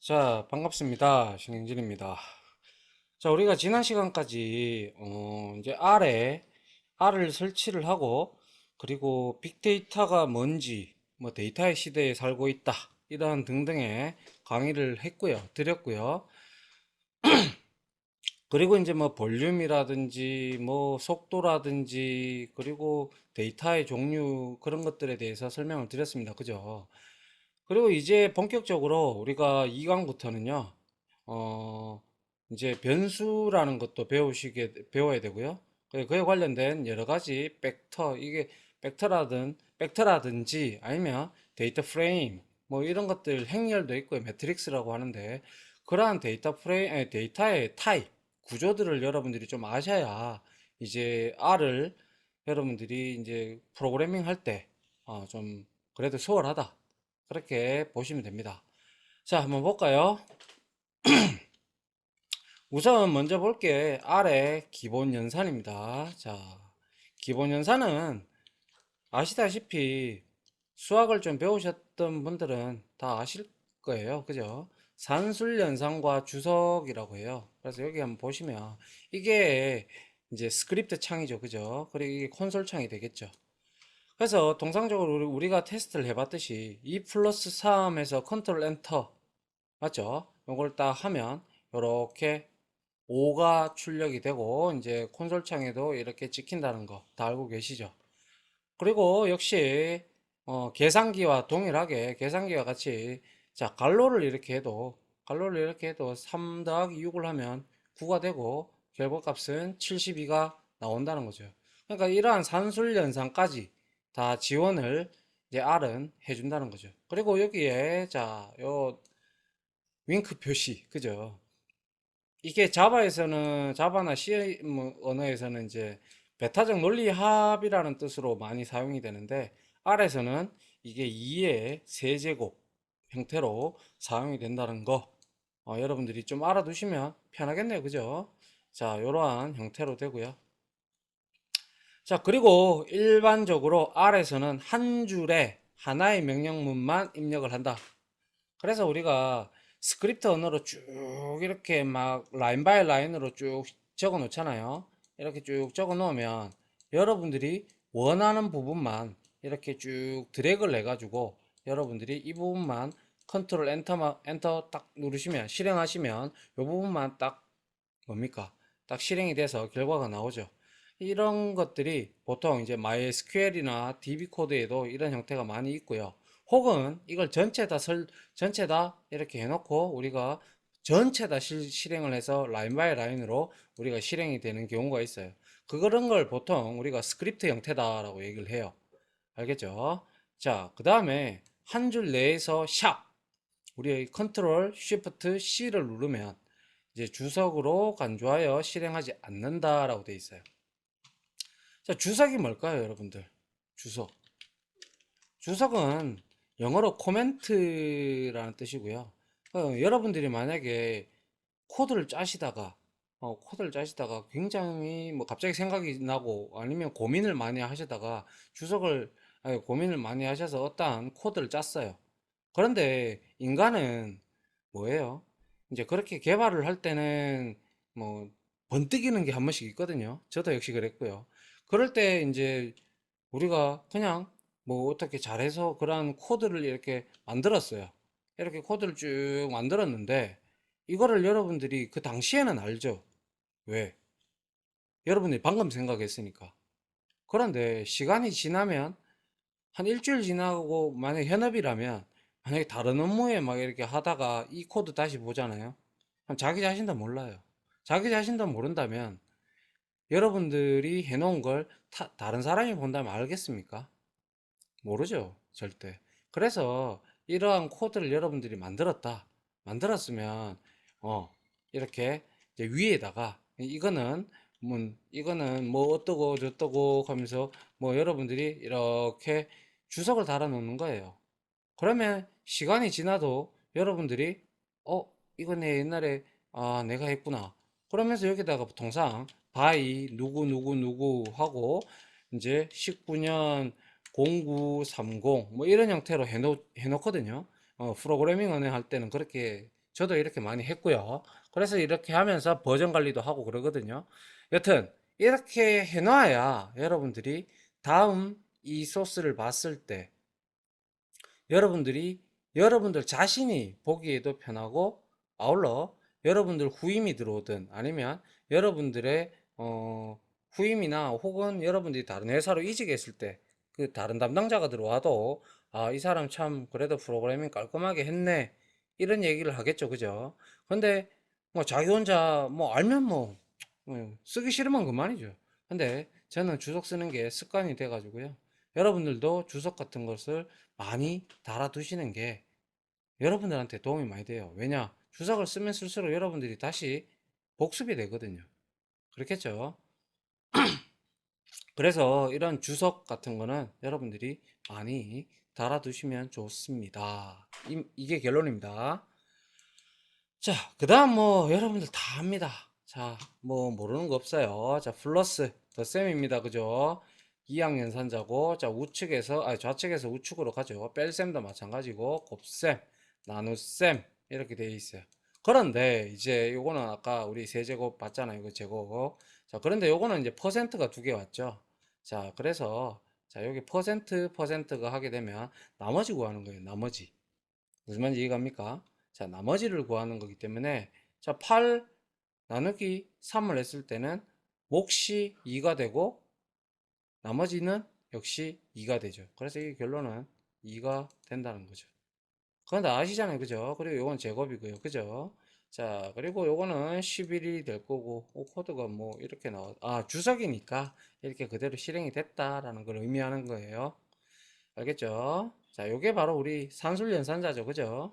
자, 반갑습니다. 신행진입니다. 자, 우리가 지난 시간까지, 이제 R을 설치를 하고, 그리고 빅데이터가 뭔지, 뭐 데이터의 시대에 살고 있다, 이런 등등의 강의를 드렸고요. 그리고 이제 뭐 볼륨이라든지, 뭐 속도라든지, 그리고 데이터의 종류, 그런 것들에 대해서 설명을 드렸습니다. 그죠? 그리고 이제 본격적으로 우리가 2강부터는요, 어, 이제 변수라는 것도 배워야 되고요. 그에 관련된 여러 가지 벡터라든지 아니면 데이터 프레임, 뭐 이런 것들 행렬도 있고요. 매트릭스라고 하는데, 그러한 데이터의 타입, 구조들을 여러분들이 좀 아셔야 이제 R을 여러분들이 이제 프로그래밍 할 때, 좀 그래도 수월하다. 그렇게 보시면 됩니다. 자, 한번 볼까요? 우선 먼저 볼 게 R의 기본 연산입니다. 자, 기본 연산은 아시다시피 수학을 좀 배우셨던 분들은 다 아실 거예요. 그죠? 산술 연산과 주석이라고 해요. 그래서 여기 한번 보시면 이게 이제 스크립트 창이죠. 그죠? 그리고 이게 콘솔 창이 되겠죠. 그래서 통상적으로 우리가 테스트를 해봤듯이 2 플러스 3에서 컨트롤 엔터 맞죠? 이걸 딱 하면 이렇게 5가 출력이 되고 이제 콘솔 창에도 이렇게 찍힌다는 거 다 알고 계시죠? 그리고 역시 계산기와 동일하게 계산기와 같이 자 갈로를 이렇게 해도 3 더하기 6을 하면 9가 되고 결과값은 72가 나온다는 거죠. 그러니까 이러한 산술 연산까지 다 지원을 이제 R은 해준다는 거죠. 그리고 여기에 자요 윙크 표시 그죠? 이게 자바나 C 뭐 언어에서는 이제 배타적 논리 합이라는 뜻으로 많이 사용이 되는데 R에서는 이게 2의 세제곱 형태로 사용이 된다는 거 여러분들이 좀 알아두시면 편하겠네요. 그죠? 자, 이러한 형태로 되고요. 자, 그리고 일반적으로 R에서는 한 줄에 하나의 명령문만 입력을 한다. 그래서 우리가 스크립트 언어로 쭉 이렇게 막 라인 바이 라인으로 쭉 적어 놓잖아요. 이렇게 쭉 적어 놓으면 여러분들이 원하는 부분만 이렇게 쭉 드래그를 해가지고 여러분들이 이 부분만 컨트롤 엔터 딱 누르시면 실행하시면 이 부분만 딱 뭡니까? 딱 실행이 돼서 결과가 나오죠. 이런 것들이 보통 이제 MySQL이나 DB 코드에도 이런 형태가 많이 있고요. 혹은 이걸 전체 다 이렇게 해놓고 우리가 전체 다 실행을 해서 라인 바이 라인으로 우리가 실행이 되는 경우가 있어요. 그런 걸 보통 우리가 스크립트 형태다라고 얘기를 해요. 알겠죠? 자, 그 다음에 한 줄 내에서 샵 우리 컨트롤 쉬프트 C를 누르면 이제 주석으로 간주하여 실행하지 않는다라고 되어 있어요. 자, 주석이 뭘까요, 여러분들? 주석. 주석은 영어로 코멘트라는 뜻이고요. 여러분들이 만약에 코드를 짜시다가 굉장히 뭐 갑자기 생각이 나고 아니면 고민을 많이 하시다가 고민을 많이 하셔서 어떠한 코드를 짰어요. 그런데 인간은 뭐예요? 이제 그렇게 개발을 할 때는 뭐 번뜩이는 게 한 번씩 있거든요. 저도 역시 그랬고요. 그럴 때 이제 우리가 그냥 뭐 어떻게 잘해서 그러한 코드를 이렇게 만들었어요. 이렇게 코드를 쭉 만들었는데 이거를 여러분들이 그 당시에는 알죠. 왜? 여러분들이 방금 생각했으니까. 그런데 시간이 지나면 한 일주일 지나고 만약 현업이라면 만약에 다른 업무에 막 이렇게 하다가 이 코드 다시 보잖아요. 그럼 자기 자신도 몰라요. 자기 자신도 모른다면 여러분들이 해놓은 걸 다른 사람이 본다면 알겠습니까? 모르죠. 절대. 그래서 이러한 코드를 여러분들이 만들었으면 이렇게 이제 위에다가 이거는 뭐 어떠고 저떠고 하면서 뭐 여러분들이 이렇게 주석을 달아 놓는 거예요. 그러면 시간이 지나도 여러분들이 어 이거 내 옛날에 내가 했구나 그러면서 여기다가 통상 바이 누구 누구 누구 하고 이제 19년 0930 뭐 이런 형태로 해놓거든요. 프로그래밍 은행 할 때는 그렇게 저도 이렇게 많이 했고요. 그래서 이렇게 하면서 버전 관리도 하고 그러거든요. 여튼 이렇게 해놔야 여러분들이 다음 이 소스를 봤을 때 여러분들이 여러분들 자신이 보기에도 편하고, 아울러 여러분들 후임이 들어오든 아니면 여러분들의 후임이나 혹은 여러분들이 다른 회사로 이직했을 때 그 다른 담당자가 들어와도 아, 이 사람 참 그래도 프로그래밍 깔끔하게 했네, 이런 얘기를 하겠죠. 그죠? 근데 뭐 자기 혼자 뭐 알면 뭐 쓰기 싫으면 그만이죠. 근데 저는 주석 쓰는 게 습관이 돼 가지고요. 여러분들도 주석 같은 것을 많이 달아두시는 게 여러분들한테 도움이 많이 돼요. 왜냐? 주석을 쓰면 쓸수록 여러분들이 다시 복습이 되거든요. 그렇겠죠? 그래서 이런 주석 같은 거는 여러분들이 많이 달아두시면 좋습니다. 이게 결론입니다. 자, 그 다음 뭐 여러분들 다 합니다. 자, 뭐 모르는 거 없어요. 자, 플러스 덧셈입니다. 그죠? 2학년 산자고, 자, 우측에서, 좌측에서 우측으로 가죠. 뺄셈도 마찬가지고, 곱셈, 나눗셈, 이렇게 되어 있어요. 그런데 이제 요거는 아까 우리 세제곱 봤잖아요. 이거 제곱. 자, 그런데 요거는 이제 퍼센트가 두 개 왔죠. 자, 그래서, 자, 여기 퍼센트가 하게 되면 나머지 구하는 거예요. 나머지. 무슨 말인지 이해갑니까? 자, 나머지를 구하는 거기 때문에, 자, 8 나누기 3을 했을 때는 몫이 2가 되고 나머지는 역시 2가 되죠. 그래서 이 결론은 2가 된다는 거죠. 그건 다 아시잖아요. 그죠? 그리고 요건 제곱이고요. 그죠? 자, 그리고 요거는 11이 될 거고, 코드가 뭐 이렇게 주석이니까 이렇게 그대로 실행이 됐다라는 걸 의미하는 거예요. 알겠죠? 자, 요게 바로 우리 산술연산자죠. 그죠?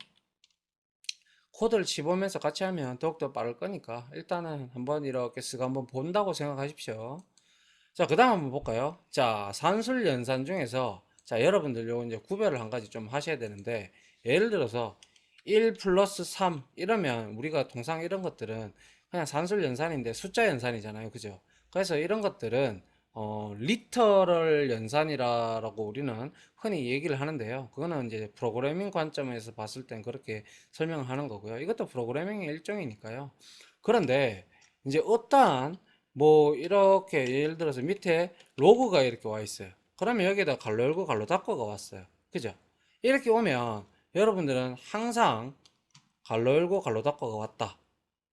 코드를 치보면서 같이 하면 더욱더 빠를 거니까 일단은 한번 이렇게 쓱 한번 본다고 생각하십시오. 자, 그 다음 한번 볼까요? 자, 산술 연산 중에서 자, 여러분들 요 이제 구별을 한 가지 좀 하셔야 되는데, 예를 들어서 1 플러스 3 이러면 우리가 통상 이런 것들은 그냥 산술 연산인데 숫자 연산이잖아요. 그죠? 그래서 이런 것들은 리터럴 연산이라고 우리는 흔히 얘기를 하는데요. 그거는 이제 프로그래밍 관점에서 봤을 땐 그렇게 설명을 하는 거고요. 이것도 프로그래밍의 일종이니까요. 그런데 이제 어떠한 뭐 이렇게 예를 들어서 밑에 로그가 이렇게 와 있어요. 그러면 여기에다 괄호 열고 괄호 닫고가 왔어요. 그죠? 이렇게 오면 여러분들은 항상 괄호 열고 괄호 닫고가 왔다.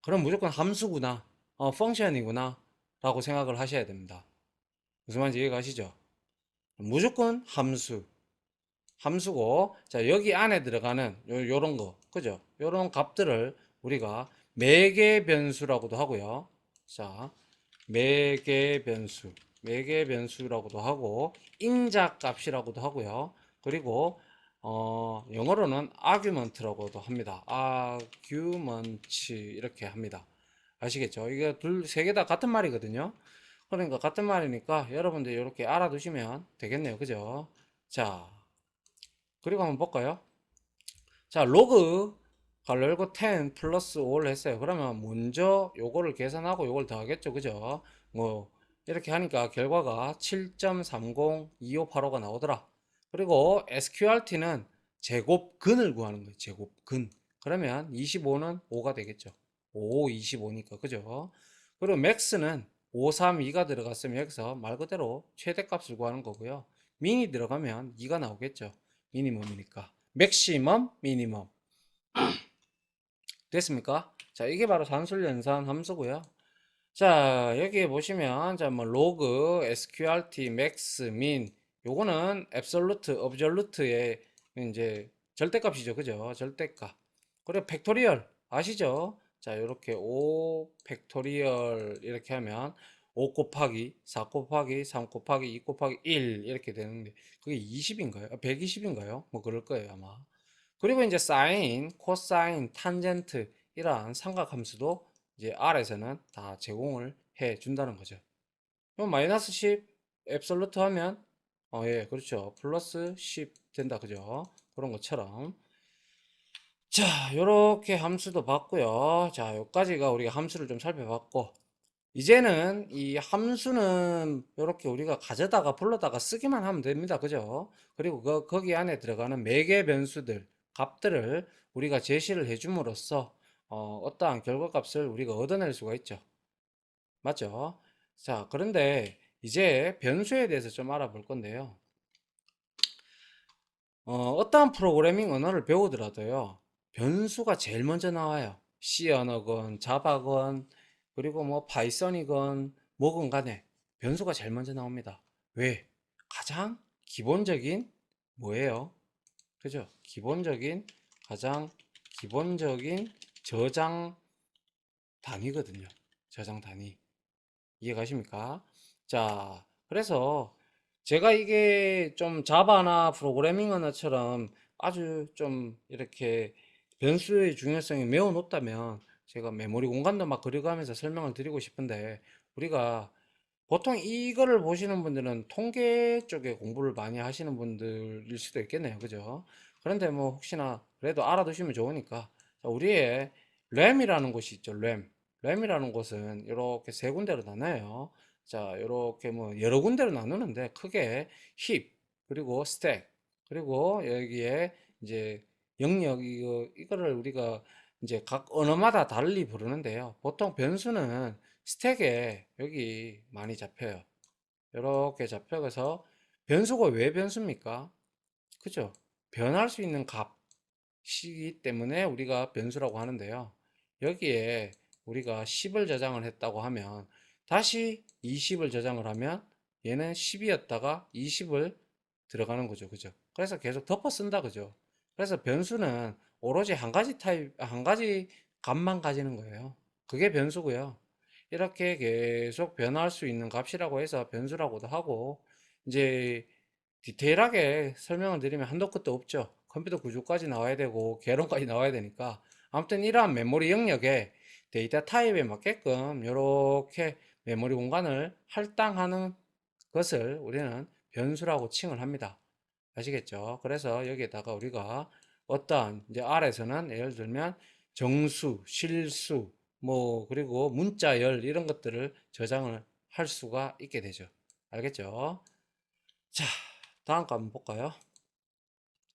그럼 무조건 함수구나, 펑션이구나 라고 생각을 하셔야 됩니다. 무슨 말인지 이해가시죠? 무조건 함수고, 자, 여기 안에 들어가는 요런 거, 그죠? 요런 값들을 우리가 매개 변수라고도 하고요. 자, 매개 변수라고도 하고, 인자 값이라고도 하고요. 그리고 영어로는 argument라고도 합니다. argument 이렇게 합니다. 아시겠죠? 이게 세 개 다 같은 말이거든요. 그러니까 같은 말이니까 여러분들 이렇게 알아두시면 되겠네요. 그죠? 자, 그리고 한번 볼까요? 자, 로그 괄호 열고 10 플러스 5를 했어요. 그러면 먼저 요거를 계산하고 요걸 더하겠죠. 그죠? 뭐 이렇게 하니까 결과가 7.302585가 나오더라. 그리고 SQRT는 제곱근을 구하는 거예요. 제곱근. 그러면 25는 5가 되겠죠. 5, 25니까. 그죠? 그리고 맥스는 532가 들어갔으면 여기서 말 그대로 최대값을 구하는 거고요. 민이 들어가면 2가 나오겠죠. 미니멈이니까. 맥시멈, 미니멈. 됐습니까? 자, 이게 바로 산술연산 함수고요. 자, 여기 보시면 자, 뭐 로그, sqrt, max, min 요거는 absolute, absolute의 이제 절대값이죠. 그죠? 절대값. 그리고 팩토리얼 아시죠? 자, 이렇게 5 팩토리얼 이렇게 하면 5 곱하기 4 곱하기 3 곱하기 2 곱하기 1 이렇게 되는데 그게 20인가요? 120인가요? 뭐 그럴 거예요, 아마. 그리고 이제 사인, 코사인, 탄젠트 이러한 삼각함수도 이제 R에서는 다 제공을 해 준다는 거죠. 그럼 마이너스 10 앱솔루트 하면 예, 그렇죠. 플러스 10 된다. 그죠? 그런 것처럼. 자, 요렇게 함수도 봤고요. 자, 여기까지가 우리가 함수를 좀 살펴봤고, 이제는 이 함수는 이렇게 우리가 가져다가 불러다가 쓰기만 하면 됩니다. 그죠? 그리고 거기 안에 들어가는 매개 변수들, 값들을 우리가 제시를 해줌으로써 어떠한 결과값을 우리가 얻어낼 수가 있죠. 맞죠? 자, 그런데 이제 변수에 대해서 좀 알아볼 건데요. 어떠한 프로그래밍 언어를 배우더라도요, 변수가 제일 먼저 나와요. C 언어건, 자바건, 그리고 뭐 파이썬이건, 뭐건 간에 변수가 제일 먼저 나옵니다. 왜? 가장 기본적인 뭐예요? 그죠? 가장 기본적인 저장 단위거든요. 저장 단위. 이해가십니까? 자, 그래서 제가 이게 좀 자바나 프로그래밍 언어처럼 아주 좀 이렇게 변수의 중요성이 매우 높다면 제가 메모리 공간도 막 그려가면서 설명을 드리고 싶은데, 우리가 보통 이거를 보시는 분들은 통계 쪽에 공부를 많이 하시는 분들일 수도 있겠네요. 그죠? 그런데 뭐 혹시나 그래도 알아두시면 좋으니까, 자, 우리의 램이라는 곳이 있죠. 램이라는 곳은 이렇게 세 군데로 나눠요. 자, 이렇게 뭐 여러 군데로 나누는데 크게 힙, 그리고 스택, 그리고 여기에 이제 영역, 이거를 우리가 이제 각 언어마다 달리 부르는데요. 보통 변수는 스택에 여기 많이 잡혀요. 이렇게 잡혀서, 변수가 왜 변수입니까? 그죠? 변할 수 있는 값이기 때문에 우리가 변수라고 하는데요. 여기에 우리가 10을 저장을 했다고 하면 다시 20을 저장을 하면 얘는 10이었다가 20을 들어가는 거죠. 그죠? 그래서 계속 덮어 쓴다. 그죠? 그래서 변수는 오로지 한 가지 한 가지 값만 가지는 거예요. 그게 변수고요. 이렇게 계속 변할 수 있는 값이라고 해서 변수라고도 하고, 이제 디테일하게 설명을 드리면 한도 끝도 없죠. 컴퓨터 구조까지 나와야 되고 개론까지 나와야 되니까, 아무튼 이러한 메모리 영역에 데이터 타입에 맞게끔 이렇게 메모리 공간을 할당하는 것을 우리는 변수라고 칭을 합니다. 아시겠죠? 그래서 여기에다가 우리가 어떠한, 이제 R에서는 예를 들면 정수, 실수, 뭐 그리고 문자열 이런 것들을 저장을 할 수가 있게 되죠. 알겠죠? 자, 다음 거 한번 볼까요?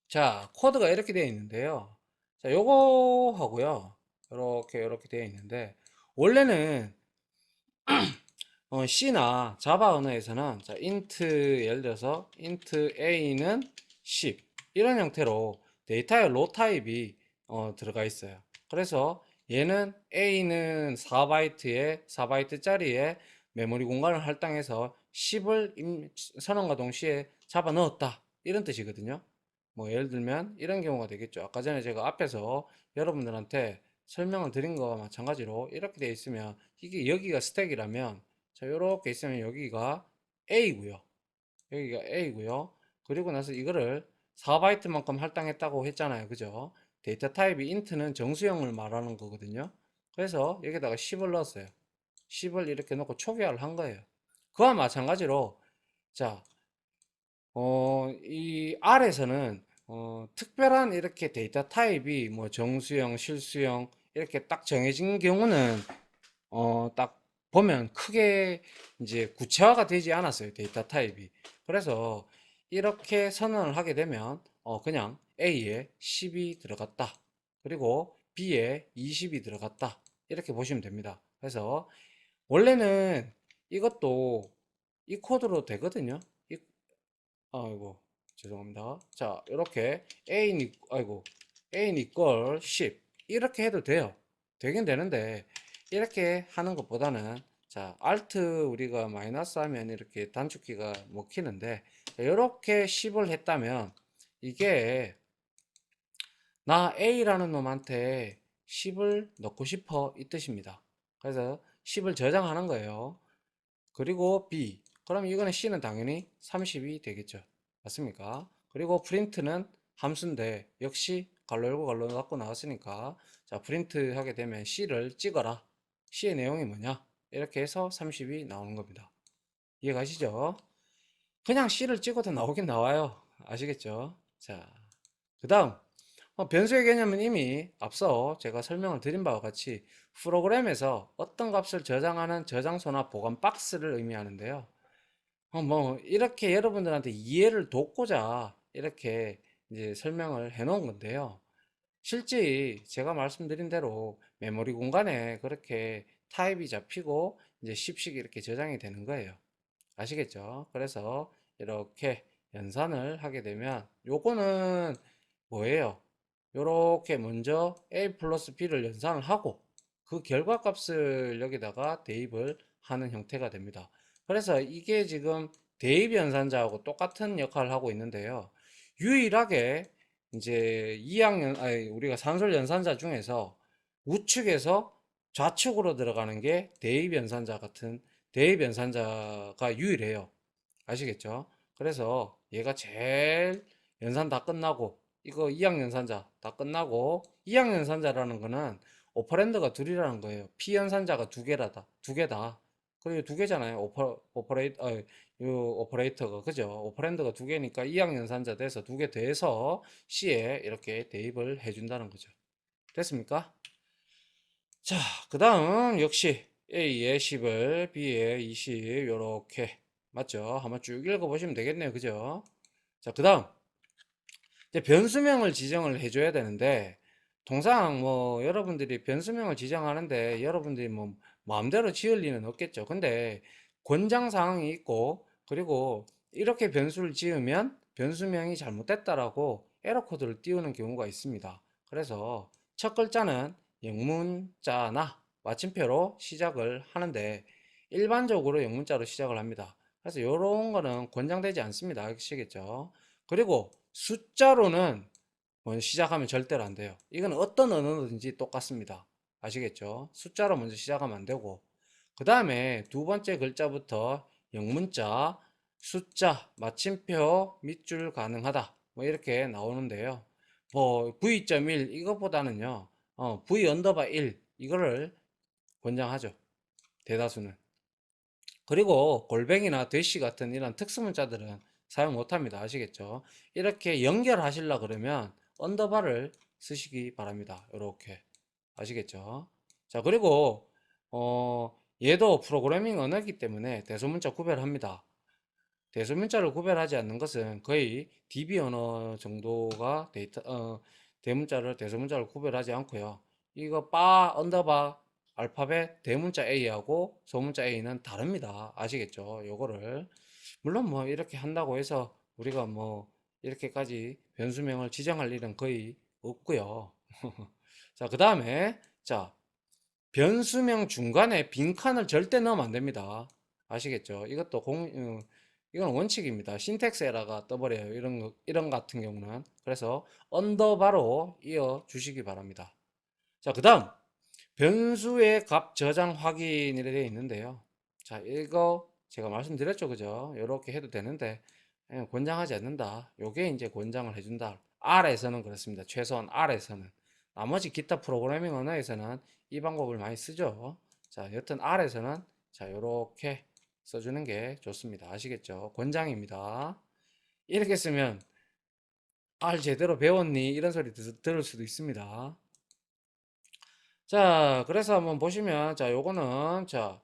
자, 코드가 이렇게 되어 있는데요. 자, 요거 하고요. 이렇게 되어 있는데, 원래는 C나 자바 언어에서는, 자, 예를 들어서 int a는 10 이런 형태로 데이터의 로 타입이 들어가 있어요. 그래서 얘는 a는 4바이트짜리의 메모리 공간을 할당해서 10을 선언과 동시에 잡아 넣었다, 이런 뜻이거든요. 뭐 예를 들면 이런 경우가 되겠죠. 아까 전에 제가 앞에서 여러분들한테 설명을 드린 거와 마찬가지로 이렇게 되어 있으면, 이게 여기가 스택이라면, 자, 요렇게 있으면 여기가 A고요. 여기가 A고요. 그리고 나서 이거를 4바이트만큼 할당했다고 했잖아요. 그죠? 데이터 타입이 int는 정수형을 말하는 거거든요. 그래서 여기다가 10을 넣었어요. 10을 이렇게 넣고 초기화를 한 거예요. 그와 마찬가지로, 자, 이 R에서는 특별한 이렇게 데이터 타입이 뭐 정수형, 실수형 이렇게 딱 정해진 경우는 딱 보면 크게 이제 구체화가 되지 않았어요. 데이터 타입이. 그래서 이렇게 선언을 하게 되면 그냥 A에 10이 들어갔다. 그리고 B에 20이 들어갔다. 이렇게 보시면 됩니다. 그래서 원래는 이것도 이 코드로 되거든요. 아이고, 죄송합니다. 자, 이렇게 A 이퀄 10 이렇게 해도 돼요. 되긴 되는데, 이렇게 하는 것보다는, 자, Alt 우리가 마이너스 하면 이렇게 단축키가 먹히는데, 이렇게 10을 했다면 이게 나 A라는 놈한테 10을 넣고 싶어, 이 뜻입니다. 그래서 10을 저장하는 거예요. 그리고 B. 그럼 이거는 C는 당연히 30이 되겠죠. 맞습니까? 그리고 프린트는 함수인데 역시 괄호 열고 괄호 닫고 나왔으니까, 자, 프린트 하게 되면 C를 찍어라. C의 내용이 뭐냐? 이렇게 해서 30이 나오는 겁니다. 이해가시죠? 그냥 C를 찍어도 나오긴 나와요. 아시겠죠? 자, 그 다음 변수의 개념은 이미 앞서 제가 설명을 드린 바와 같이 프로그램에서 어떤 값을 저장하는 저장소나 보관 박스를 의미하는데요. 뭐 이렇게 여러분들한테 이해를 돕고자 이렇게 이제 설명을 해 놓은 건데요. 실제 제가 말씀드린 대로 메모리 공간에 그렇게 타입이 잡히고 이제 쉽게 이렇게 저장이 되는 거예요. 아시겠죠? 그래서 이렇게 연산을 하게 되면 요거는 뭐예요? 요렇게 먼저 A 플러스 B를 연산을 하고 그 결과값을 여기다가 대입을 하는 형태가 됩니다. 그래서 이게 지금 대입 연산자하고 똑같은 역할을 하고 있는데요. 유일하게 이제 2학년, 아니, 우리가 산술 연산자 중에서 우측에서 좌측으로 들어가는 게 대입 연산자 같은 대입 연산자가 유일해요. 아시겠죠? 그래서 얘가 제일 연산 다 끝나고 이거 2학 연산자 다 끝나고 2학 연산자라는 거는 오퍼랜드가 둘이라는 거예요. P 연산자가 두 개라다. 두 개다. 그리고 두 개잖아요. 오퍼레이터가 그죠? 오퍼랜드가 두 개니까 2학 연산자 돼서 두 개 더해서 C에 이렇게 대입을 해준다는 거죠. 됐습니까? 자, 그 다음 역시 A에 10을 B에 20 요렇게 맞죠? 한번 쭉 읽어보시면 되겠네요. 그죠? 자, 그 다음 이제 변수명을 지정을 해줘야 되는데 통상 뭐 여러분들이 변수명을 지정하는데 여러분들이 뭐 마음대로 지을 리는 없겠죠. 근데 권장사항이 있고 그리고 이렇게 변수를 지으면 변수명이 잘못됐다라고 에러 코드를 띄우는 경우가 있습니다. 그래서 첫 글자는 영문자나 마침표로 시작을 하는데 일반적으로 영문자로 시작을 합니다. 그래서 이런 거는 권장되지 않습니다. 아시겠죠? 그리고 숫자로는 먼저 시작하면 절대로 안 돼요. 이건 어떤 언어든지 똑같습니다. 아시겠죠? 숫자로 먼저 시작하면 안 되고 그 다음에 두 번째 글자부터 영문자, 숫자, 마침표, 밑줄 가능하다 뭐 이렇게 나오는데요. 뭐 V.1 이것보다는요 V 언더바 1 이거를 권장하죠. 대다수는. 그리고 골뱅이나 대시 같은 이런 특수문자들은 사용 못합니다. 아시겠죠? 이렇게 연결하시려 그러면 언더바를 쓰시기 바랍니다. 이렇게 아시겠죠? 자, 그리고 얘도 프로그래밍 언어이기 때문에 대소문자 구별합니다. 대소문자를 구별하지 않는 것은 거의 DB 언어 정도가 대문자를 대소문자를 구별하지 않고요. 이거 바 언더바 알파벳 대문자 A하고 소문자 A는 다릅니다. 아시겠죠? 요거를 물론 뭐 이렇게 한다고 해서 우리가 뭐 이렇게까지 변수명을 지정할 일은 거의 없고요. 자, 그 다음에 자 변수명 중간에 빈칸을 절대 넣으면 안 됩니다. 아시겠죠? 이것도 이건 원칙입니다. 신텍스 에러가 떠버려요. 이런 같은 경우는. 그래서 언더바로 이어 주시기 바랍니다. 자, 그 다음 변수의 값 저장 확인이라 되어 있는데요. 자, 이거 제가 말씀드렸죠. 그죠? 이렇게 해도 되는데 권장하지 않는다. 요게 이제 권장을 해준다. R에서는 그렇습니다. 최소한 R에서는. 나머지 기타 프로그래밍 언어에서는 이 방법을 많이 쓰죠. 자, 여튼 R에서는 자, 요렇게 써주는 게 좋습니다. 아시겠죠? 권장입니다. 이렇게 쓰면 R 제대로 배웠니? 이런 소리 들을 수도 있습니다. 자, 그래서 한번 보시면, 자, 요거는, 자,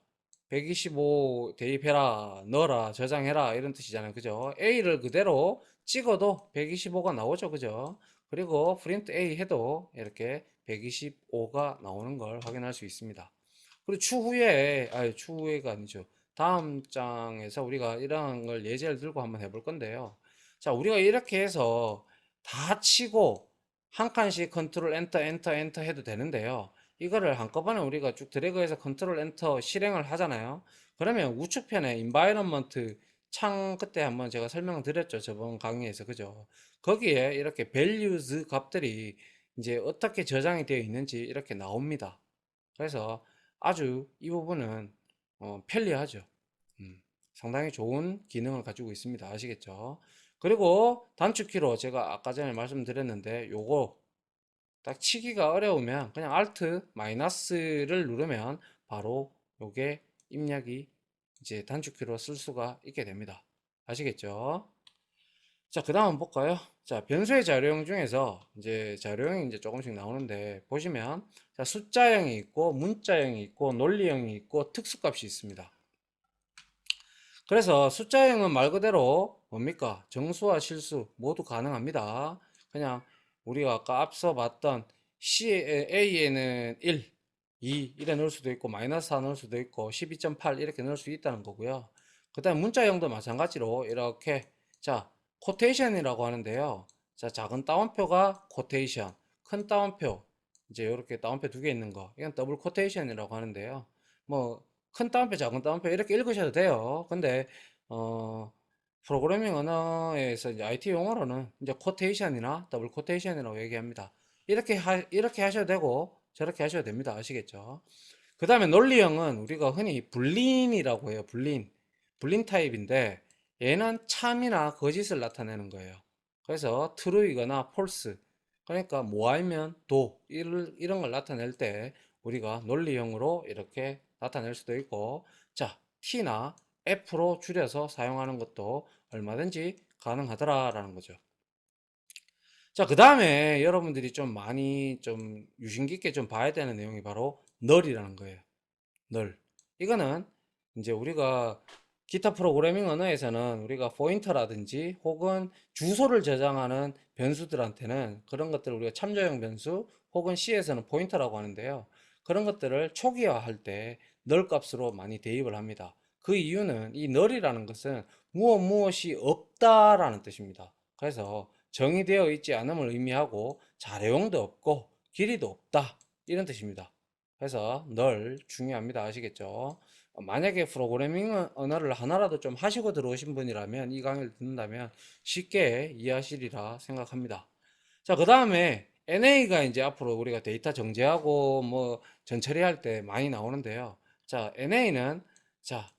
125 대입해라, 넣어라, 저장해라, 이런 뜻이잖아요. 그죠? A를 그대로 찍어도 125가 나오죠. 그죠? 그리고 프린트 A 해도 이렇게 125가 나오는 걸 확인할 수 있습니다. 그리고 추후에가 아니죠. 다음 장에서 우리가 이런 걸 예제를 들고 한번 해볼 건데요. 자, 우리가 이렇게 해서 다 치고 한 칸씩 컨트롤 엔터, 엔터, 엔터 해도 되는데요. 이거를 한꺼번에 우리가 쭉 드래그해서 컨트롤 엔터 실행을 하잖아요. 그러면 우측편에 environment 창 그때 한번 제가 설명을 드렸죠. 저번 강의에서. 그죠? 거기에 이렇게 values 값들이 이제 어떻게 저장이 되어 있는지 이렇게 나옵니다. 그래서 아주 이 부분은 편리하죠. 상당히 좋은 기능을 가지고 있습니다. 아시겠죠? 그리고 단축키로 제가 아까 전에 말씀드렸는데 요거 딱 치기가 어려우면 그냥 Alt 마이너스를 누르면 바로 요게 입력이 이제 단축키로 쓸 수가 있게 됩니다. 아시겠죠? 자, 그 다음 볼까요? 자, 변수의 자료형 중에서 이제 자료형이 이제 조금씩 나오는데 보시면 자, 숫자형이 있고 문자형이 있고 논리형이 있고 특수값이 있습니다. 그래서 숫자형은 말 그대로 뭡니까? 정수와 실수 모두 가능합니다. 그냥 우리가 아까 앞서 봤던 A에는 1, 2 이래 넣을 수도 있고 마이너스 4 넣을 수도 있고 12.8 이렇게 넣을 수 있다는 거고요. 그 다음 문자형도 마찬가지로 이렇게 자 코테이션이라고 하는데요. 자 작은 따옴표가 코테이션, 큰 따옴표 이제 이렇게 따옴표 두 개 있는 거 이건 더블 코테이션이라고 하는데요. 뭐 큰 따옴표 작은 따옴표 이렇게 읽으셔도 돼요. 근데 어 프로그래밍 언어에서 이제 IT 용어로는 이제 코테이션이나 더블 코테이션이라고 얘기합니다. 이렇게 하셔도 되고 저렇게 하셔도 됩니다. 아시겠죠? 그 다음에 논리형은 우리가 흔히 불린이라고 해요. 불린 타입인데 얘는 참이나 거짓을 나타내는 거예요. 그래서 true이거나 false 그러니까 뭐 아니면 도 이런 걸 나타낼 때 우리가 논리형으로 이렇게 나타낼 수도 있고 자 t나 f로 줄여서 사용하는 것도 얼마든지 가능하더라라는 거죠. 자, 그 다음에 여러분들이 좀 많이 좀 유심 깊게 좀 봐야 되는 내용이 바로 널이라는 거예요. 널. 이거는 이제 우리가 기타 프로그래밍 언어에서는 우리가 포인터라든지 혹은 주소를 저장하는 변수들한테는 그런 것들을 우리가 참조형 변수 혹은 C에서는 포인터라고 하는데요. 그런 것들을 초기화할 때 널 값으로 많이 대입을 합니다. 그 이유는 이 널이라는 것은 무엇이 없다라는 뜻입니다. 그래서 정의되어 있지 않음을 의미하고 자료용도 없고 길이도 없다 이런 뜻입니다. 그래서 널 중요합니다. 아시겠죠? 만약에 프로그래밍 언어를 하나라도 좀 하시고 들어오신 분이라면 이 강의를 듣는다면 쉽게 이해하시리라 생각합니다. 자, 그 다음에 NA가 이제 앞으로 우리가 데이터 정제하고 뭐 전처리할 때 많이 나오는데요. 자, NA는 자,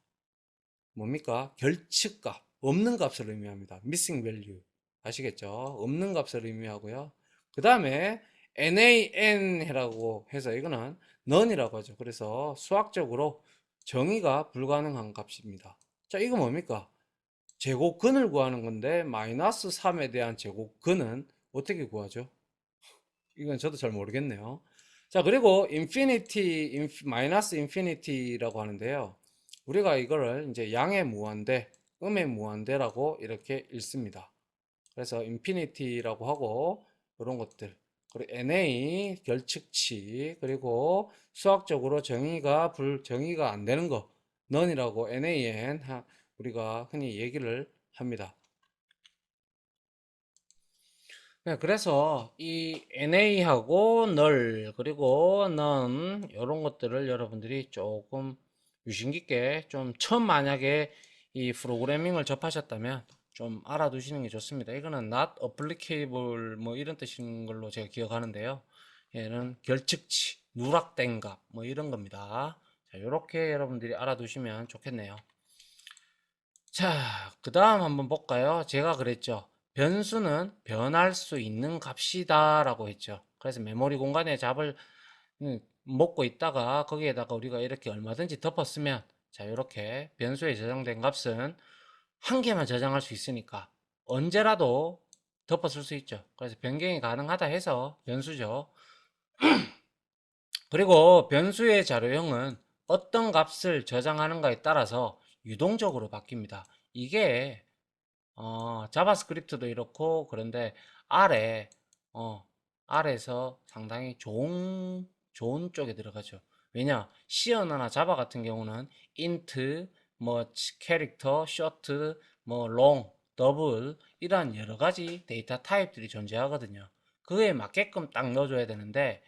뭡니까? 결측값, 없는 값을 의미합니다. missing value. 아시겠죠? 없는 값을 의미하고요. 그 다음에 nan이라고 해서 이거는 none이라고 하죠. 그래서 수학적으로 정의가 불가능한 값입니다. 자, 이거 뭡니까? 제곱근을 구하는 건데 마이너스 3에 대한 제곱근은 어떻게 구하죠? 이건 저도 잘 모르겠네요. 자, 그리고 마이너스 인피니티라고 하는데요. 우리가 이거를 이제 양의 무한대, 음의 무한대라고 이렇게 읽습니다. 그래서 인피니티라고 하고 이런 것들. 그리고 NA 결측치 그리고 수학적으로 정의가 안 되는 거 none이라고 NaN 우리가 흔히 얘기를 합니다. 네, 그래서 이 NA하고 null 그리고 none 이런 것들을 여러분들이 조금 유심 깊게 좀 처음 만약에 이 프로그래밍을 접하셨다면 좀 알아두시는 게 좋습니다. 이거는 not applicable 뭐 이런 뜻인 걸로 제가 기억하는데요. 얘는 결측치, 누락된 값 뭐 이런 겁니다. 자, 이렇게 여러분들이 알아두시면 좋겠네요. 자, 그 다음 한번 볼까요? 제가 그랬죠. 변수는 변할 수 있는 값이다 라고 했죠. 그래서 메모리 공간에 잡을 먹고 있다가 거기에다가 우리가 이렇게 얼마든지 덮었으면 자, 이렇게 변수에 저장된 값은 한 개만 저장할 수 있으니까 언제라도 덮었을 수 있죠. 그래서 변경이 가능하다 해서 변수죠. 그리고 변수의 자료형은 어떤 값을 저장하는가에 따라서 유동적으로 바뀝니다. 이게 자바스크립트도 이렇고 그런데 R에 R에서 상당히 좋은 쪽에 들어가죠. 왜냐? C 언어나 자바 같은 경우는 int, 뭐 캐릭터, short, 뭐 long, double 이런 여러 가지 데이터 타입들이 존재하거든요. 그에 맞게끔 딱 넣어줘야 되는데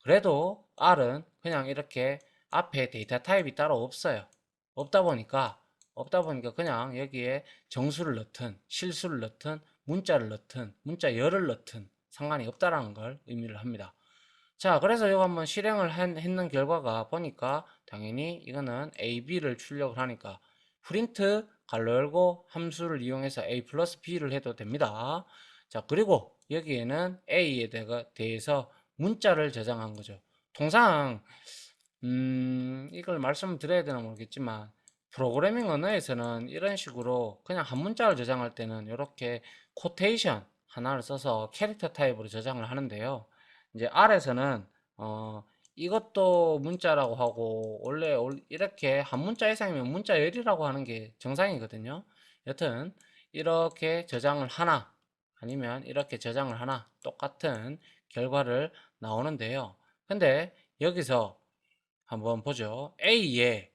그래도 R은 그냥 이렇게 앞에 데이터 타입이 따로 없어요. 없다 보니까 그냥 여기에 정수를 넣든 실수를 넣든 문자를 넣든 문자열을 넣든 상관이 없다라는 걸 의미를 합니다. 자, 그래서 이거 한번 실행을 했는 결과가 보니까 당연히 이거는 A, B를 출력을 하니까 프린트 갈로 열고 함수를 이용해서 A 플러스 B를 해도 됩니다. 자, 그리고 여기에는 A에 대해서 문자를 저장한 거죠. 통상 이걸 말씀드려야 되나 모르겠지만 프로그래밍 언어에서는 이런 식으로 그냥 한 문자를 저장할 때는 이렇게 코테이션 하나를 써서 캐릭터 타입으로 저장을 하는데요. 이제 R에서는 이것도 문자라고 하고 원래 이렇게 한 문자 이상이면 문자열이라고 하는 게 정상이거든요. 여튼 이렇게 저장을 하나 아니면 이렇게 저장을 하나 똑같은 결과를 나오는데요. 근데 여기서 한번 보죠. A에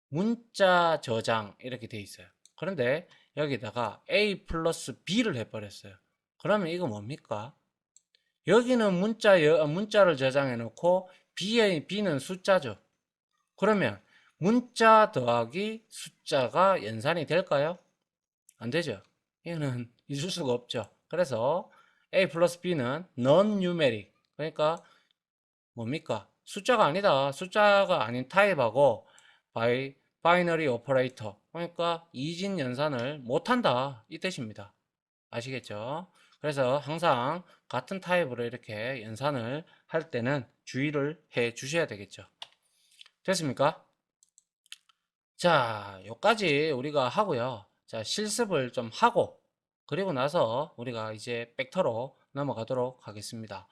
문자 저장 이렇게 돼 있어요. 그런데 여기다가 A 플러스 B를 해버렸어요. 그러면 이거 뭡니까? 여기는 문자를 저장해 놓고 B는 숫자죠. 그러면 문자 더하기 숫자가 연산이 될까요? 안 되죠. 이거는 있을 수가 없죠. 그래서 A 플러스 B는 non-numeric. 그러니까 뭡니까? 숫자가 아니다. 숫자가 아닌 타입하고 바이너리 오퍼레이터. 그러니까 이진 연산을 못한다. 이 뜻입니다. 아시겠죠? 그래서 항상 같은 타입으로 이렇게 연산을 할 때는 주의를 해 주셔야 되겠죠. 됐습니까? 자, 요까지 우리가 하고요. 자, 실습을 좀 하고, 그리고 나서 우리가 이제 벡터로 넘어가도록 하겠습니다.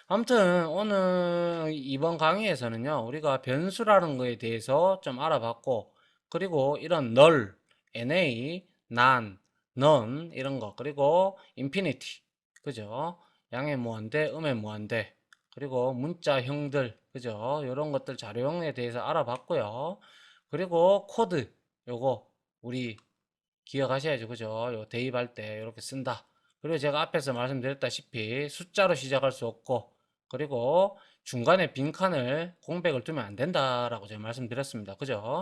아무튼 오늘 이번 강의에서는요, 우리가 변수라는 거에 대해서 좀 알아봤고, 그리고 이런 null, NA, none, none 이런 거, 그리고 infinity, 그죠? 양의 무한대, 음의 무한대, 그리고 문자형들, 그죠? 이런 것들 자료형에 대해서 알아봤고요. 그리고 코드, 요거 우리 기억하셔야죠, 그죠? 요 대입할 때 이렇게 쓴다. 그리고 제가 앞에서 말씀드렸다시피 숫자로 시작할 수 없고, 그리고 중간에 빈칸을 공백을 두면 안 된다라고 제가 말씀드렸습니다. 그죠?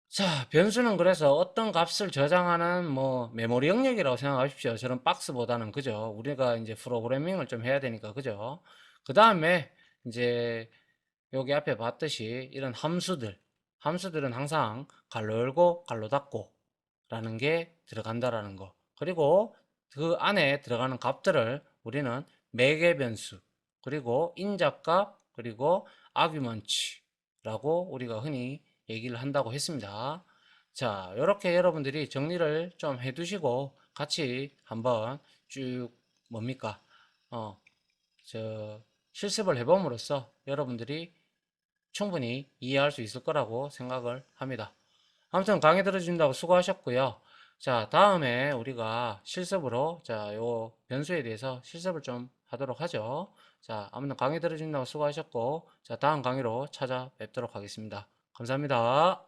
자, 변수는 그래서 어떤 값을 저장하는 뭐 메모리 영역이라고 생각하십시오. 저런 박스보다는. 그죠? 우리가 이제 프로그래밍을 좀 해야 되니까. 그죠? 그 다음에 이제 여기 앞에 봤듯이 이런 함수들은 항상 갈로 열고 갈로 닫고 라는 게 들어간다라는 거. 그리고 그 안에 들어가는 값들을 우리는 매개 변수, 그리고 인자값, 그리고 아규먼트라고 우리가 흔히 얘기를 한다고 했습니다. 자, 이렇게 여러분들이 정리를 좀 해두시고 같이 한번 쭉 뭡니까? 어, 실습을 해봄으로써 여러분들이 충분히 이해할 수 있을 거라고 생각을 합니다. 아무튼 강의 들어주신다고 수고하셨고요. 자, 다음에 우리가 실습으로 요 변수에 대해서 실습을 좀 하도록 하죠. 자, 아무튼 강의 들어주신다고 수고하셨고, 자, 다음 강의로 찾아뵙도록 하겠습니다. 감사합니다.